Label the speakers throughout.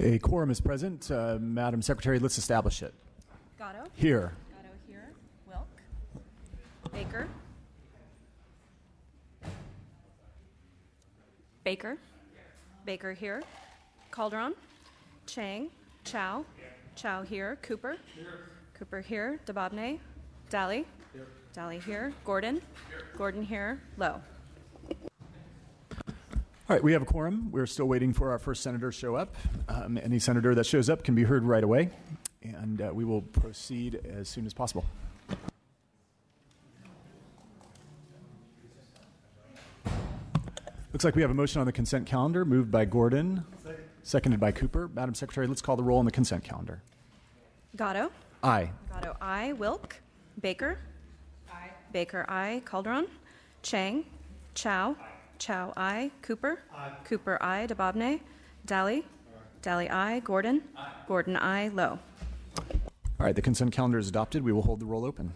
Speaker 1: A quorum is present. Madam Secretary, let's establish it.
Speaker 2: Gatto.
Speaker 1: Here.
Speaker 2: Gatto here. Wilk. Baker. Baker. Baker here. Calderon. Chang. Chow. Chow here. Cooper. Cooper here. Dababne. Daly. Daly here. Gordon. Gordon here. Lowe.
Speaker 1: All right, we have a quorum. We're still waiting for our first senator to show up. Any senator that shows up can be heard right away, and we will proceed as soon as possible. Looks like we have a motion on the consent calendar, moved by Gordon, seconded by Cooper. Madam Secretary, let's call the roll on the consent calendar.
Speaker 2: Gatto.
Speaker 1: Aye.
Speaker 2: Gatto, aye. Wilk. Baker. Aye. Baker, aye. Calderon. Chang. Chow. Chow, aye. Cooper. Aye. Cooper, aye. Dababne. Daly. Aye. Daly, aye. Gordon. Aye. Gordon, aye. Lowe.
Speaker 1: All right, the consent calendar is adopted. We will hold the roll open.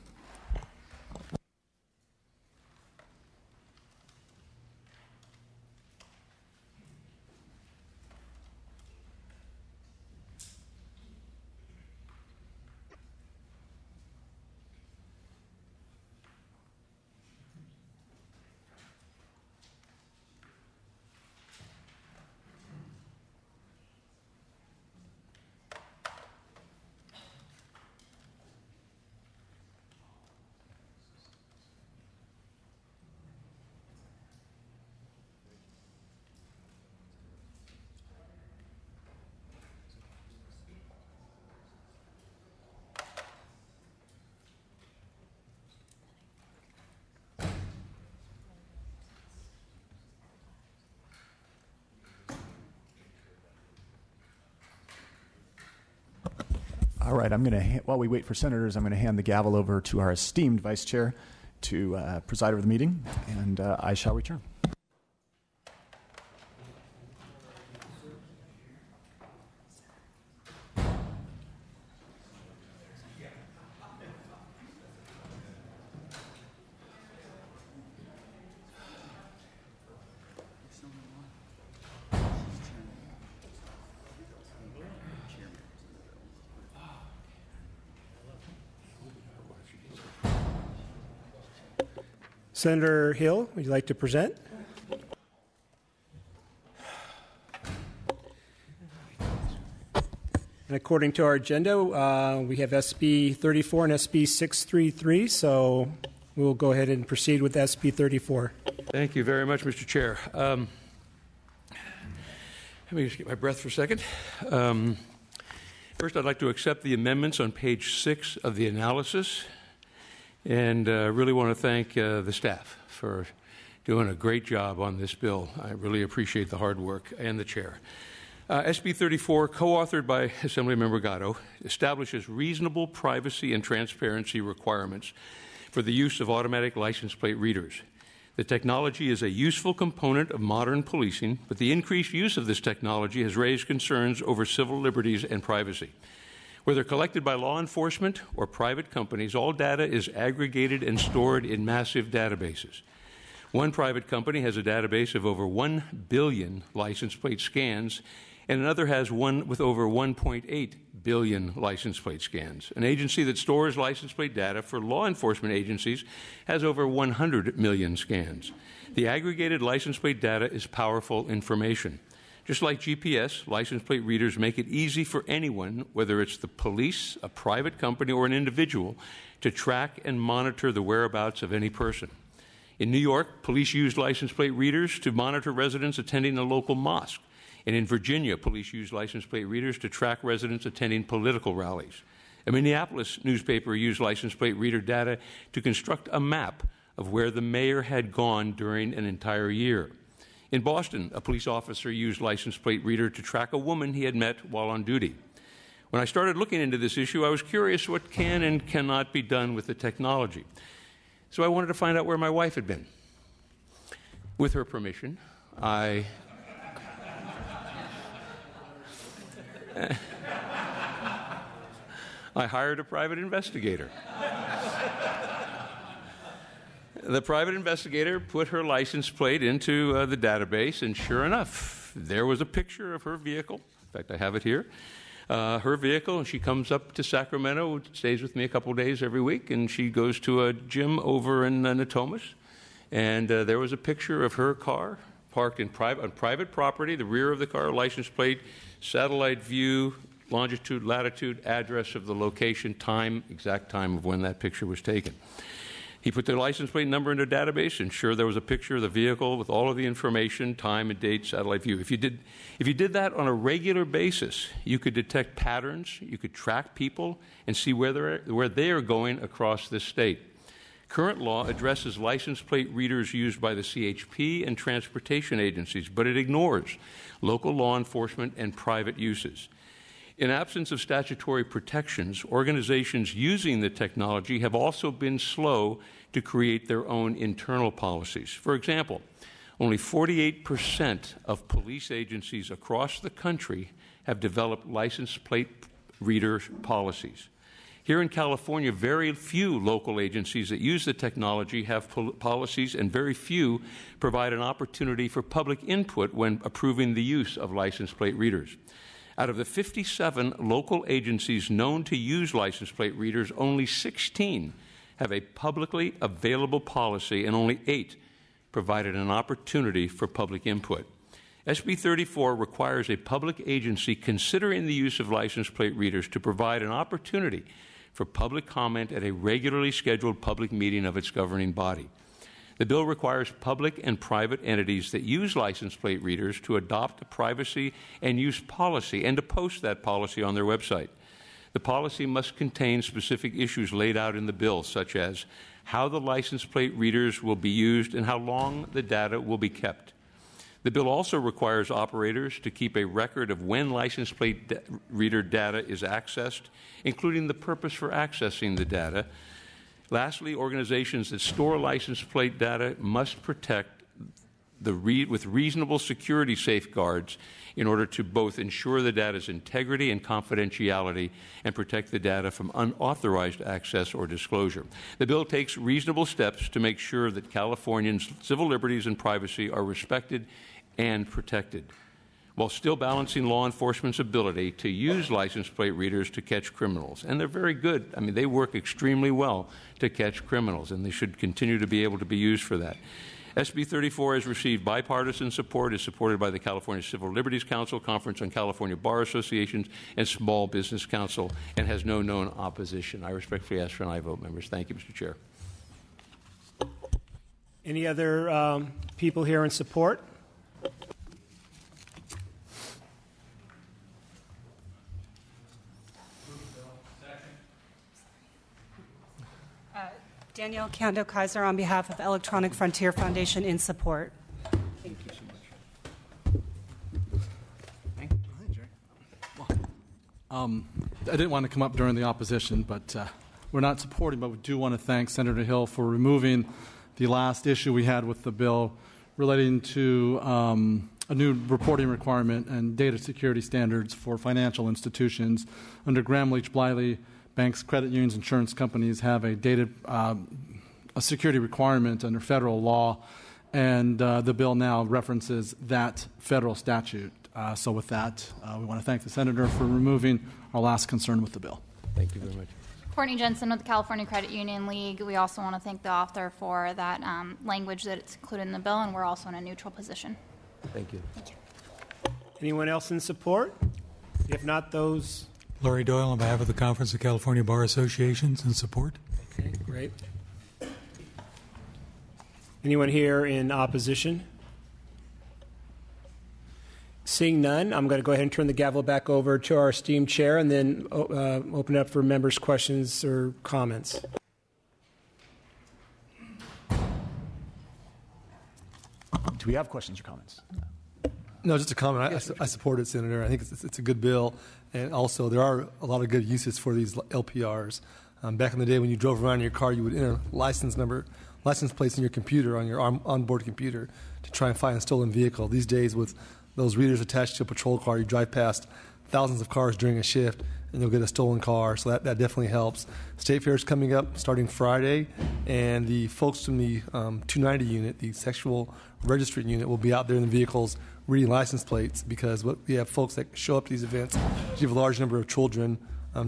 Speaker 1: All right, while we wait for senators, I'm going to hand the gavel over to our esteemed vice chair to preside over the meeting, and I shall return.
Speaker 3: Senator Hill, would you like to present? And according to our agenda, we have SB 34 and SB 633, so we'll go ahead and proceed with SB 34.
Speaker 4: Thank you very much, Mr. Chair. Let me just get my breath for a second. First, I'd like to accept the amendments on page 6 of the analysis. And really want to thank the staff for doing a great job on this bill. I really appreciate the hard work, and the chair. SB 34, co-authored by Assemblymember Gatto, establishes reasonable privacy and transparency requirements for the use of automatic license plate readers. The technology is a useful component of modern policing, but the increased use of this technology has raised concerns over civil liberties and privacy. Whether collected by law enforcement or private companies, all data is aggregated and stored in massive databases. One private company has a database of over 1 billion license plate scans, and another has one with over 1.8 billion license plate scans. An agency that stores license plate data for law enforcement agencies has over 100 million scans. The aggregated license plate data is powerful information. Just like GPS, license plate readers make it easy for anyone, whether it's the police, a private company, or an individual, to track and monitor the whereabouts of any person. In New York, police used license plate readers to monitor residents attending a local mosque. And in Virginia, police used license plate readers to track residents attending political rallies. A Minneapolis newspaper used license plate reader data to construct a map of where the mayor had gone during an entire year. In Boston, a police officer used license plate reader to track a woman he had met while on duty. When I started looking into this issue, I was curious what can and cannot be done with the technology. So I wanted to find out where my wife had been. With her permission, I hired a private investigator. The private investigator put her license plate into the database, and sure enough, there was a picture of her vehicle In fact, I have it here. Her vehicle, and she comes up to Sacramento, stays with me a couple days every week, and she goes to a gym over in Natomas. And there was a picture of her car parked on private property, the rear of the car, license plate, satellite view, longitude, latitude, address of the location, time, exact time of when that picture was taken. He put the license plate number into a database, ensured there was a picture of the vehicle with all of the information, time and date, satellite view. If you did that on a regular basis, you could detect patterns, you could track people, and see where they are going across this state. Current law addresses license plate readers used by the CHP and transportation agencies, but it ignores local law enforcement and private uses. In absence of statutory protections, organizations using the technology have also been slow to create their own internal policies. For example, only 48% of police agencies across the country have developed license plate reader policies. Here in California, very few local agencies that use the technology have policies, and very few provide an opportunity for public input when approving the use of license plate readers. Out of the 57 local agencies known to use license plate readers, only 16 have a publicly available policy, and only 8 provided an opportunity for public input. SB 34 requires a public agency considering the use of license plate readers to provide an opportunity for public comment at a regularly scheduled public meeting of its governing body. The bill requires public and private entities that use license plate readers to adopt a privacy and use policy and to post that policy on their website. The policy must contain specific issues laid out in the bill, such as how the license plate readers will be used and how long the data will be kept. The bill also requires operators to keep a record of when license plate reader data is accessed, including the purpose for accessing the data. Lastly, organizations that store license plate data must protect with reasonable security safeguards in order to both ensure the data's integrity and confidentiality and protect the data from unauthorized access or disclosure. The bill takes reasonable steps to make sure that Californians' civil liberties and privacy are respected and protected, while still balancing law enforcement's ability to use license plate readers to catch criminals. And they're very good. I mean, they work extremely well to catch criminals, and they should continue to be able to be used for that. SB 34 has received bipartisan support, is supported by the California Civil Liberties Council, Conference on California Bar Associations, and Small Business Council, and has no known opposition. I respectfully ask for an aye vote, members. Thank you, Mr. Chair.
Speaker 3: Any other people here in support?
Speaker 5: Danielle Kando-Kaiser on behalf of Electronic Frontier Foundation in support.
Speaker 4: Thank you so much.
Speaker 1: Thank you.
Speaker 6: I didn't want to come up during the opposition, but we're not supporting, but we do want to thank Senator Hill for removing the last issue we had with the bill relating to a new reporting requirement and data security standards for financial institutions. Under Graham-Leach-Bliley, banks, credit unions, insurance companies have a security requirement under federal law, and the bill now references that federal statute. So with that, we want to thank the Senator for removing our last concern with the bill.
Speaker 4: Thank you very much.
Speaker 7: Courtney Jensen with the California Credit Union League. We also want to thank the author for that language that it's included in the bill, and we're also in a neutral position.
Speaker 4: Thank you.
Speaker 7: Thank you.
Speaker 3: Anyone else in support? If not, those...
Speaker 8: Laurie Doyle on behalf of the Conference of California Bar Associations in support.
Speaker 3: Okay, great. Anyone here in opposition? Seeing none, I'm going to go ahead and turn the gavel back over to our esteemed chair and then open it up for members' questions or comments.
Speaker 1: Do we have questions or comments?
Speaker 9: No, just a comment. I support it, Senator. I think it's a good bill. And also, there are a lot of good uses for these LPRs. Back in the day when you drove around in your car, you would enter license plates in your computer, on your onboard computer, to try and find a stolen vehicle. These days, with those readers attached to a patrol car, you drive past thousands of cars during a shift, and you'll get a stolen car. So that definitely helps. State Fair is coming up starting Friday, and the folks from the 290 unit, the Sexual registry unit will be out there in the vehicles reading license plates, because what we have folks that show up to these events, you have a large number of children,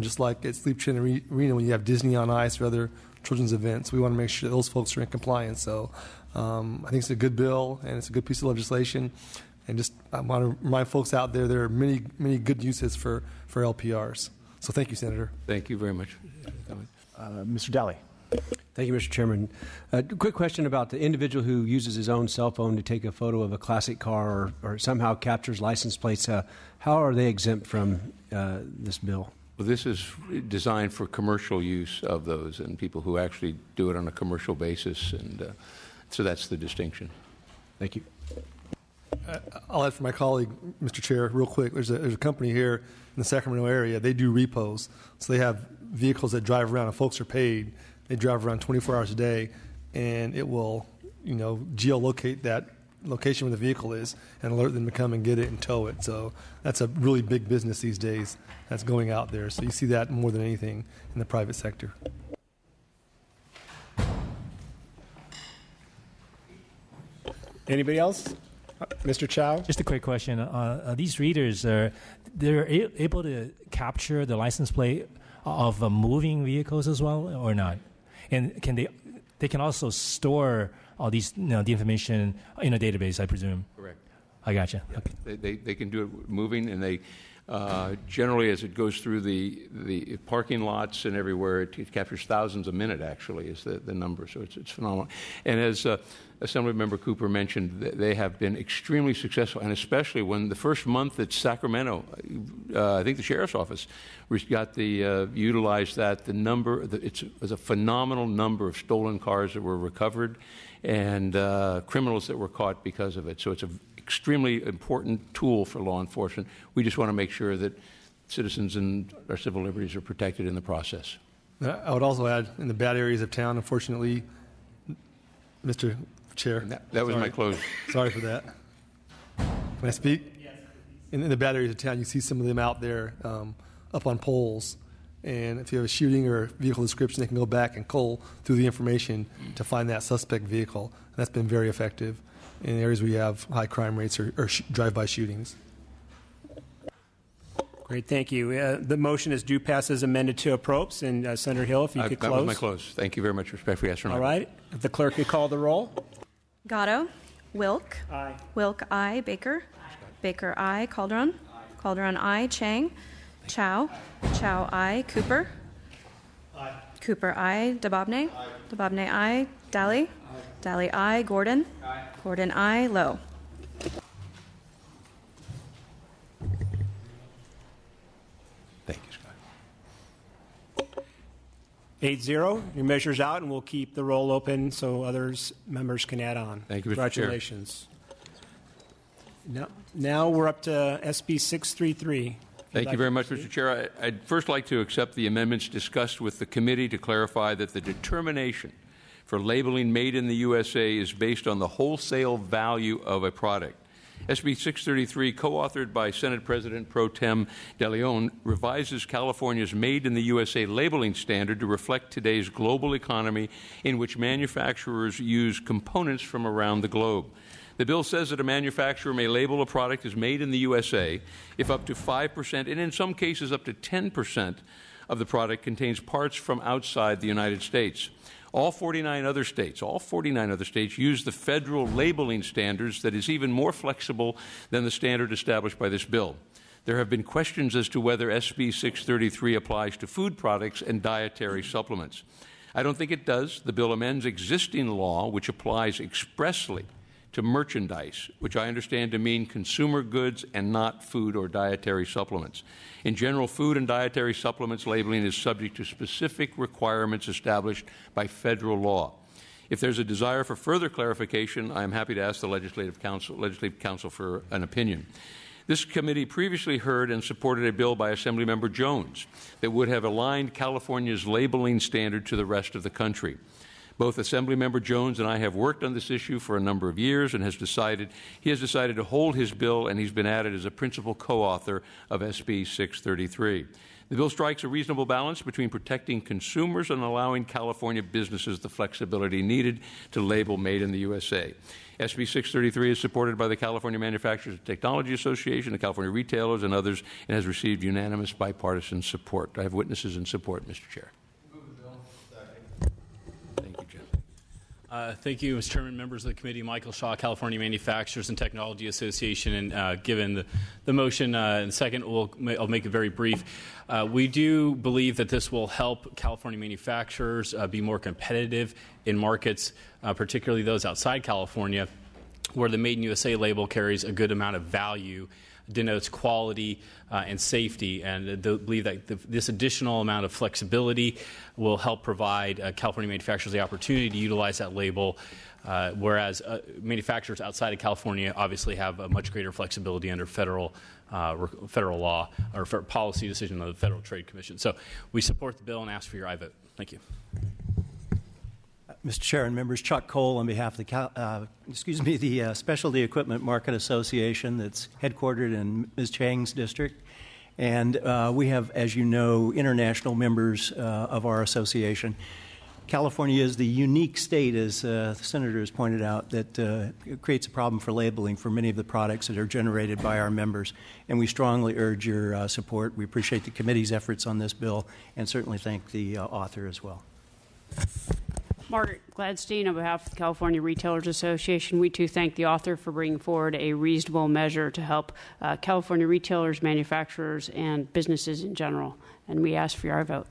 Speaker 9: just like at Sleep Train Arena when you have Disney on Ice or other children's events. We want to make sure those folks are in compliance. So I think it's a good bill, and it's a good piece of legislation. And just I want to remind folks out there, there are many, many good uses for LPRs. So thank you, Senator.
Speaker 4: Thank you very much.
Speaker 1: Mr. Daly.
Speaker 10: Thank you, Mr. Chairman. Quick question about the individual who uses his own cell phone to take a photo of a classic car or somehow captures license plates. How are they exempt from this bill?
Speaker 4: Well, this is designed for commercial use of those and people who actually do it on a commercial basis, and so that's the distinction.
Speaker 10: Thank you.
Speaker 9: I'll add for my colleague, Mr. Chair, real quick. There's a company here in the Sacramento area. They do repos, so they have vehicles that drive around, and folks are paid. They drive around 24 hours a day, and it will, geolocate that location where the vehicle is and alert them to come and get it and tow it. So that's a really big business these days that's going out there. So you see that more than anything in the private sector.
Speaker 3: Anybody else? Mr. Chow?
Speaker 11: Just a quick question. These readers, they're able to capture the license plate of moving vehicles as well, or not? And can they can also store all these, the information in a database, I presume?
Speaker 4: Correct.
Speaker 11: I gotcha.
Speaker 4: Yeah.
Speaker 11: Okay.
Speaker 4: They can do it moving, and they generally, as it goes through the parking lots and everywhere, it captures thousands a minute, actually, is the number. So it's phenomenal. And as Assemblymember Cooper mentioned, they have been extremely successful, and especially when the first month at Sacramento, I think the Sheriff's Office got utilized that. It was a phenomenal number of stolen cars that were recovered and criminals that were caught because of it. So it's an extremely important tool for law enforcement. We just want to make sure that citizens and our civil liberties are protected in the process.
Speaker 9: I would also add, in the bad areas of town, unfortunately, Mr. Chair.
Speaker 4: That was my close.
Speaker 9: Sorry for that. Can I speak? Yes. In the bad areas of town, you see some of them out there up on poles. And if you have a shooting or vehicle description, they can go back and cull through the information to find that suspect vehicle. And that's been very effective in areas where you have high crime rates or drive-by shootings.
Speaker 3: Great, thank you. The motion is due pass as amended to approps. And Senator Hill, if you could close.
Speaker 4: That was my close. Thank you very much. Respectfully asked for an
Speaker 3: All right. If the clerk could call the roll.
Speaker 2: Gatto. Wilk.
Speaker 3: Aye.
Speaker 2: Wilk, aye. Baker. Baker, aye. Calderon. Calderon, aye. Chang. Chow. Chow, aye. Cooper.
Speaker 9: Aye.
Speaker 2: Cooper, aye. DeBobne. DeBobne, aye. Daly. Daly, aye. Gordon. Gordon, aye. Lowe.
Speaker 4: Thank you, Scott.
Speaker 3: 8-0. Your measure's out, and we'll keep the roll open so members can add on.
Speaker 4: Thank you, Mr.
Speaker 3: Congratulations. Now we're up to SB 633.
Speaker 4: Thank you very much, Mr. Chair. I'd first like to accept the amendments discussed with the committee to clarify that the determination for labeling made in the USA is based on the wholesale value of a product. SB 633, co-authored by Senate President Pro Tem DeLeon, revises California's Made in the USA labeling standard to reflect today's global economy in which manufacturers use components from around the globe. The bill says that a manufacturer may label a product as made in the USA if up to 5%, and in some cases up to 10% of the product contains parts from outside the United States. All 49 other states use the federal labeling standards that is even more flexible than the standard established by this bill. There have been questions as to whether SB 633 applies to food products and dietary supplements. I don't think it does. The bill amends existing law, which applies expressly to merchandise, which I understand to mean consumer goods and not food or dietary supplements. In general, food and dietary supplements labeling is subject to specific requirements established by federal law. If there's a desire for further clarification, I am happy to ask the Legislative Council for an opinion. This committee previously heard and supported a bill by Assemblymember Jones that would have aligned California's labeling standard to the rest of the country. Both Assemblymember Jones and I have worked on this issue for a number of years and he has decided to hold his bill, and he's been added as a principal co-author of SB 633. The bill strikes a reasonable balance between protecting consumers and allowing California businesses the flexibility needed to label Made in the USA. SB 633 is supported by the California Manufacturers and Technology Association, the California Retailers, and others, and has received unanimous bipartisan support. I have witnesses in support, Mr. Chair. Thank you, Jim.
Speaker 12: Thank you, Mr. Chairman, members of the committee. Michael Shaw, California Manufacturers and Technology Association. And given the motion and second, I'll make it very brief. We do believe that this will help California manufacturers be more competitive in markets, particularly those outside California, where the Made in USA label carries a good amount of value, denotes quality and safety, and believe that this additional amount of flexibility will help provide California manufacturers the opportunity to utilize that label, whereas manufacturers outside of California obviously have a much greater flexibility under federal law or policy decision of the Federal Trade Commission. So we support the bill and ask for your aye vote. Thank you.
Speaker 13: Mr. Chair and members, Chuck Cole on behalf of the Specialty Equipment Market Association that's headquartered in Ms. Chang's district. And we have, as you know, international members of our association. California is the unique state, as the Senator has pointed out, that creates a problem for labeling for many of the products that are generated by our members. And we strongly urge your support. We appreciate the committee's efforts on this bill and certainly thank the author as well.
Speaker 14: Margaret Gladstein on behalf of the California Retailers Association. We too thank the author for bringing forward a reasonable measure to help California retailers, manufacturers, and businesses in general. And we ask for your vote.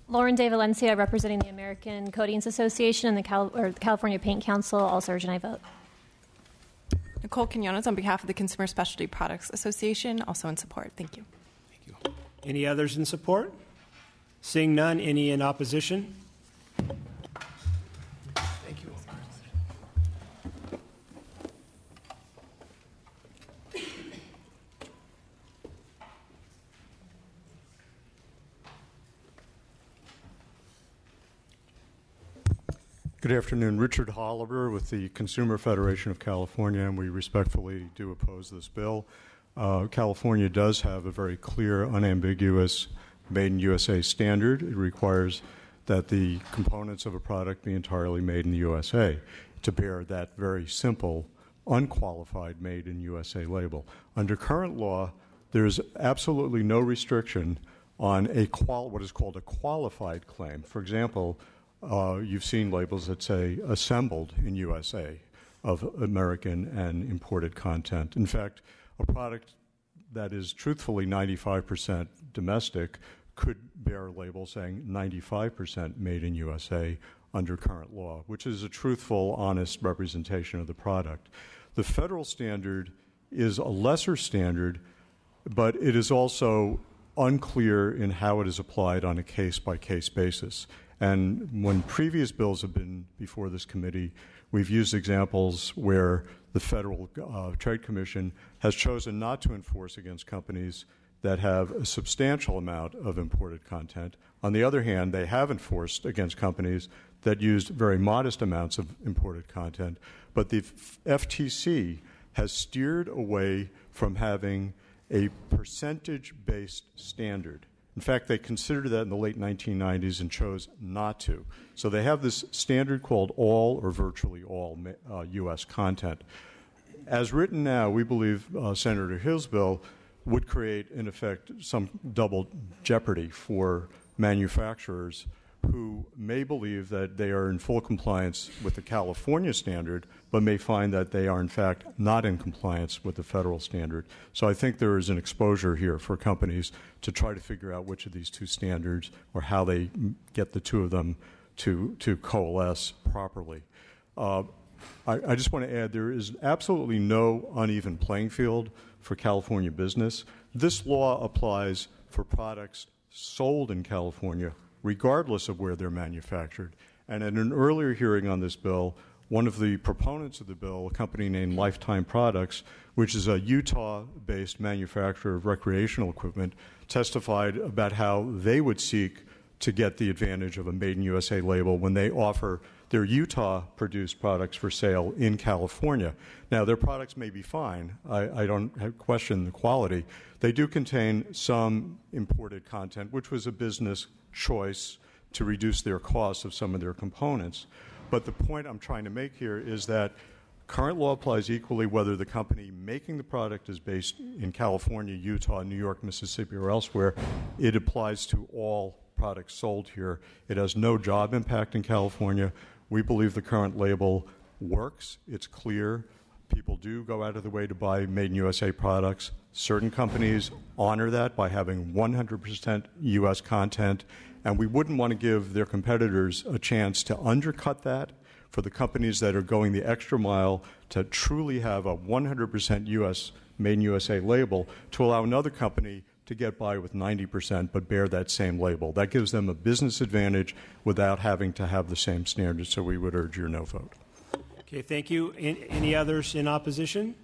Speaker 15: Lauren De Valencia, representing the American Coatings Association and the California Paint Council, also urge an aye vote.
Speaker 16: Nicole Quinones on behalf of the Consumer Specialty Products Association, also in support. Thank you.
Speaker 3: Thank you. Any others in support? Seeing none, any in opposition? Thank you.
Speaker 17: Good afternoon. Richard Holliver with the Consumer Federation of California, and we respectfully do oppose this bill. California does have a very clear, unambiguous Made in USA standard. It requires that the components of a product be entirely made in the USA to bear that very simple, unqualified Made in USA label. Under current law, there's absolutely no restriction on what is called a qualified claim. For example, you've seen labels that say assembled in USA of American and imported content. In fact, a product that is truthfully 95% domestic could bear a label saying 95% made in USA under current law, which is a truthful, honest representation of the product. The federal standard is a lesser standard, but it is also unclear in how it is applied on a case-by-case basis. And when previous bills have been before this committee, we've used examples where the Federal Trade Commission has chosen not to enforce against companies that have a substantial amount of imported content. On the other hand, they have enforced against companies that used very modest amounts of imported content. But the FTC has steered away from having a percentage-based standard. In fact, they considered that in the late 1990s and chose not to. So they have this standard called all or virtually all U.S. content. As written now, we believe Senator Hill's bill would create, in effect, some double jeopardy for manufacturers who may believe that they are in full compliance with the California standard, but may find that they are, in fact, not in compliance with the federal standard. So I think there is an exposure here for companies to try to figure out which of these two standards or how they get the two of them to coalesce properly. I just want to add there is absolutely no uneven playing field for California business. This law applies for products sold in California regardless of where they're manufactured. And at an earlier hearing on this bill, one of the proponents of the bill, a company named Lifetime Products, which is a Utah-based manufacturer of recreational equipment, testified about how they would seek to get the advantage of a Made in USA label when they offer their Utah-produced products for sale in California. Now, their products may be fine. I don't question the quality. They do contain some imported content, which was a business choice to reduce their costs of some of their components. But the point I'm trying to make here is that current law applies equally whether the company making the product is based in California, Utah, New York, Mississippi, or elsewhere. It applies to all products sold here. It has no job impact in California. We believe the current label works. It's clear. People do go out of the way to buy Made in USA products. Certain companies honor that by having 100% U.S. content, and we wouldn't want to give their competitors a chance to undercut that for the companies that are going the extra mile to truly have a 100% U.S. Made in USA label to allow another company to get by with 90% but bear that same label. That gives them a business advantage without having to have the same standards, so we would urge your no vote.
Speaker 3: Okay, thank you. Any others in opposition?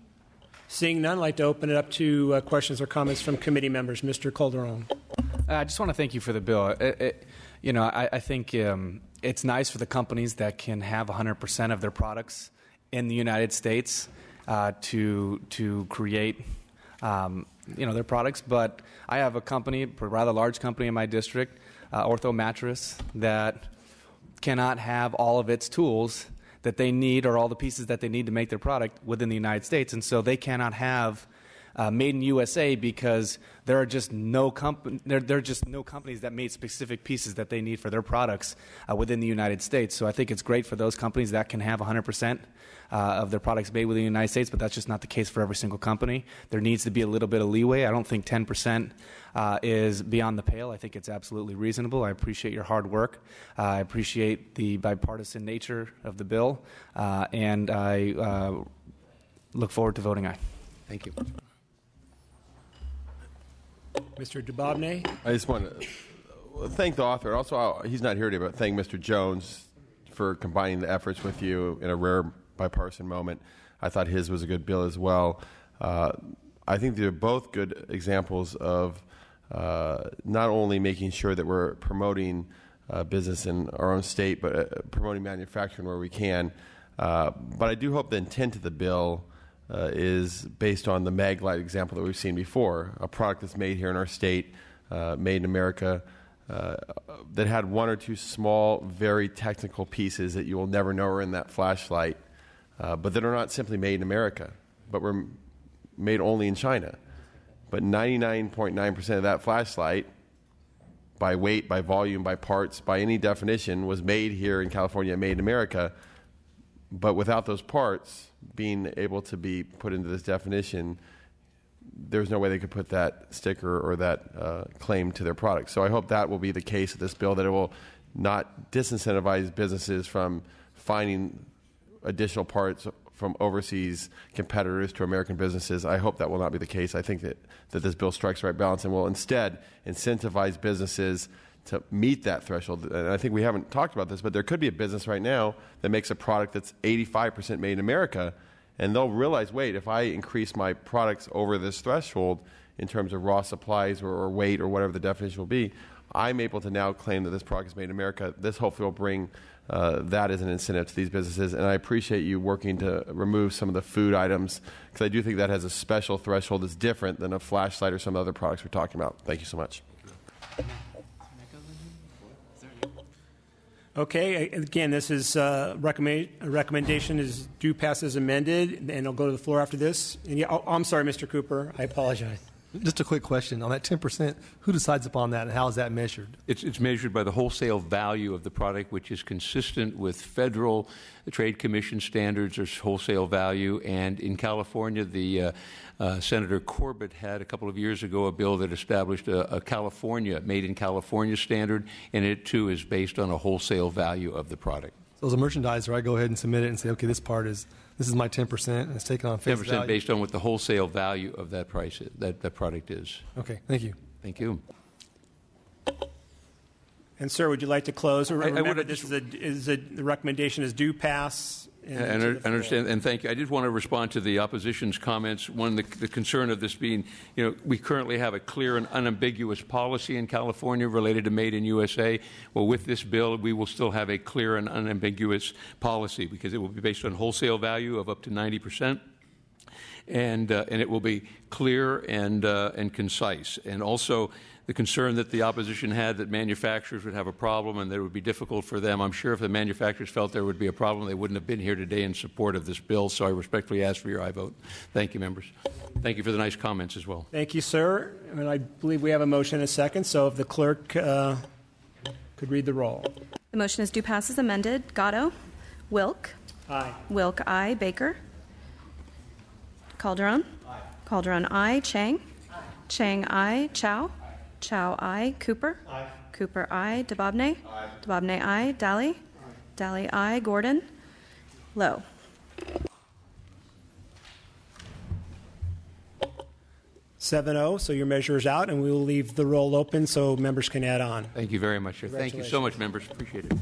Speaker 3: Seeing none, I'd like to open it up to questions or comments from committee members. Mr. Calderon.
Speaker 18: I just want to thank you for the bill. I think it's nice for the companies that can have 100% of their products in the United States to create their products. But I have a company, a rather large company in my district, Ortho Mattress, that cannot have all of its tools that they need or all the pieces that they need to make their product within the United States. And so they cannot have Made in USA because there are just no companies that made specific pieces that they need for their products within the United States. So I think it's great for those companies that can have 100% of their products made within the United States, but that's just not the case for every single company. There needs to be a little bit of leeway. I don't think 10% is beyond the pale. I think it's absolutely reasonable. I appreciate your hard work. I appreciate the bipartisan nature of the bill, and I look forward to voting aye. Thank you.
Speaker 3: Mr. Dubovne.
Speaker 19: I just want to thank the author. Also, he's not here today, but thank Mr. Jones for combining the efforts with you in a rare bipartisan moment. I thought his was a good bill as well. I think they're both good examples of not only making sure that we're promoting business in our own state, but promoting manufacturing where we can. But I do hope the intent of the bill is based on the Maglite example that we've seen before, a product that's made here in our state, made in America, that had one or two small, very technical pieces that you will never know are in that flashlight, but that are not simply made in America, but were made only in China. But 99.9% of that flashlight, by weight, by volume, by parts, by any definition, was made here in California, made in America. But without those parts being able to be put into this definition, there's no way they could put that sticker or that claim to their product. So I hope that will be the case of this bill, that it will not disincentivize businesses from finding additional parts from overseas competitors to American businesses. I hope that will not be the case. I think that this bill strikes the right balance and will instead incentivize businesses to meet that threshold. And I think we haven't talked about this, but there could be a business right now that makes a product that's 85% made in America, and they'll realize, wait, if I increase my products over this threshold in terms of raw supplies or weight or whatever the definition will be, I'm able to now claim that this product is made in America. This hopefully will bring that as an incentive to these businesses. And I appreciate you working to remove some of the food items, because I do think that has a special threshold that's different than a flashlight or some other products we're talking about. Thank you so much.
Speaker 3: Okay, again, this is a recommendation is due pass as amended, and it'll go to the floor after this. And I'm sorry, Mr. Cooper. I apologize.
Speaker 9: Just a quick question. On that 10%, who decides upon that, and how is that measured?
Speaker 4: It's measured by the wholesale value of the product, which is consistent with federal Trade Commission standards or wholesale value. And in California, the Senator Corbett had a couple of years ago a bill that established a California, made in California standard, and it too is based on a wholesale value of the product.
Speaker 9: So as a merchandiser, I go ahead and submit it and say, okay, this is my 10%, and it's taken on face
Speaker 4: 10%
Speaker 9: value.
Speaker 4: based on what the wholesale value of that price is, that product is.
Speaker 9: Okay, thank you.
Speaker 4: Thank you.
Speaker 3: And sir, would you like to close?
Speaker 4: I
Speaker 3: Remember,
Speaker 4: would
Speaker 3: this is the recommendation is due pass And
Speaker 4: I understand, and thank you. I did want to respond to the opposition's comments. One, the concern of this being, we currently have a clear and unambiguous policy in California related to Made in USA. Well, with this bill, we will still have a clear and unambiguous policy because it will be based on wholesale value of up to 90%. And it will be clear and concise. And also, the concern that the opposition had that manufacturers would have a problem and that it would be difficult for them. I'm sure if the manufacturers felt there would be a problem, they wouldn't have been here today in support of this bill. So I respectfully ask for your aye vote. Thank you, members. Thank you for the nice comments as well.
Speaker 3: Thank you, sir. And I believe we have a motion and a second. So if the clerk could read the roll.
Speaker 2: The motion is due pass as amended. Gatto. Wilk.
Speaker 3: Aye.
Speaker 2: Wilk, aye. Baker. Calderon. Aye. Calderon, aye. Chang. Aye. Chang, aye. Chow. Chow, aye. Cooper.
Speaker 3: Aye.
Speaker 2: Cooper, aye. DeBobne.
Speaker 3: Aye.
Speaker 2: DeBobne, aye. Daly. Daly, aye. Gordon. Lowe.
Speaker 3: 7-0, so your measure is out, and we will leave the roll open so members can add on.
Speaker 4: Thank you very much, sir. Thank you so much, members. Appreciate it.